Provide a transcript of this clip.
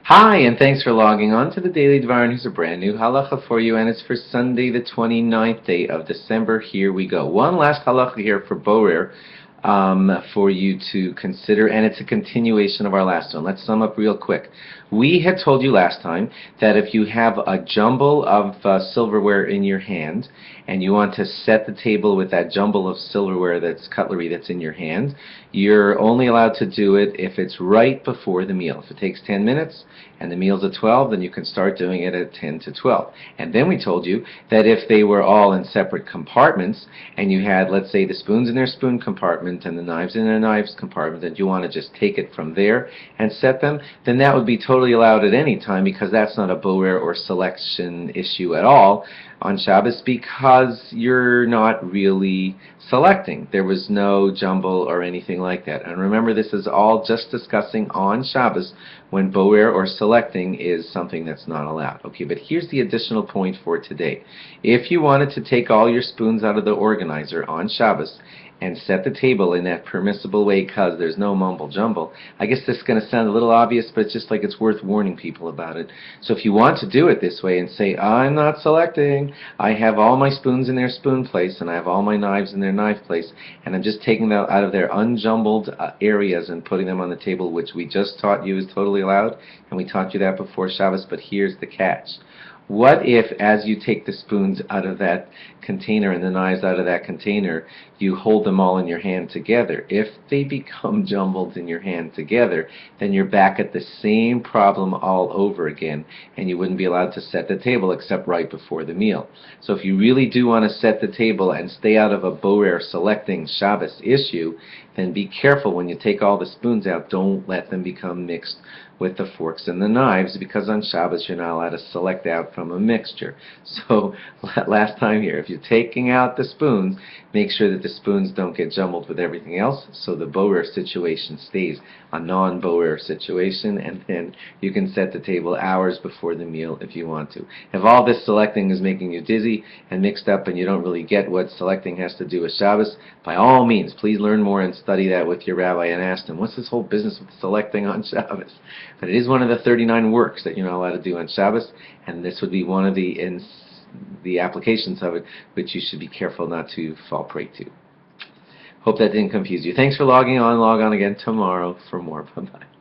Hi, and thanks for logging on to the Daily Dvar, and here's a brand new halacha for you, and it's for Sunday, the 29th day of December. Here we go. One last halacha here for Borer for you to consider, and it's a continuation of our last one. Let's sum up real quick. We had told you last time that if you have a jumble of silverware in your hand, and you want to set the table with that jumble of silverware, that's cutlery that's in your hand, you're only allowed to do it if it's right before the meal. If it takes 10 minutes and the meal's at 12, then you can start doing it at 10 to 12. And then we told you that if they were all in separate compartments and you had, let's say, the spoons in their spoon compartment and the knives in their knives compartment, and you want to just take it from there and set them, then that would be totally allowed at any time, because that's not a boer or selection issue at all on Shabbos, because you're not really selecting. There was no jumble or anything like that. And remember, this is all just discussing on Shabbos when boer or selecting is something that's not allowed. Okay, but here's the additional point for today. If you wanted to take all your spoons out of the organizer on Shabbos and set the table in that permissible way, because there's no mumble jumble. I guess this is going to sound a little obvious, but it's just like it's worth warning people about it. So if you want to do it this way and say, I'm not selecting, I have all my spoons in their spoon place and I have all my knives in their knife place, and I'm just taking them out of their unjumbled areas and putting them on the table, which we just taught you is totally allowed, and we taught you that before Shabbos, but here's the catch. What if, as you take the spoons out of that container and the knives out of that container, you hold them all in your hand together? If they become jumbled in your hand together, then you're back at the same problem all over again, and you wouldn't be allowed to set the table except right before the meal. So if you really do want to set the table and stay out of a boer selecting Shabbos issue, then be careful when you take all the spoons out. Don't let them become mixed with the forks and the knives, because on Shabbos you're not allowed to select out from a mixture. So last time here, if you're taking out the spoons, make sure that the spoons don't get jumbled with everything else, so the boer situation stays a non-boer situation, and then you can set the table hours before the meal if you want to. If all this selecting is making you dizzy and mixed up and you don't really get what selecting has to do with Shabbos, by all means, please learn more and study that with your rabbi and ask him, what's this whole business with selecting on Shabbos? But it is one of the 39 works that you're not allowed to do on Shabbos, and this would be one of the applications of it, which you should be careful not to fall prey to. Hope that didn't confuse you. Thanks for logging on. Log on again tomorrow for more. Bye-bye.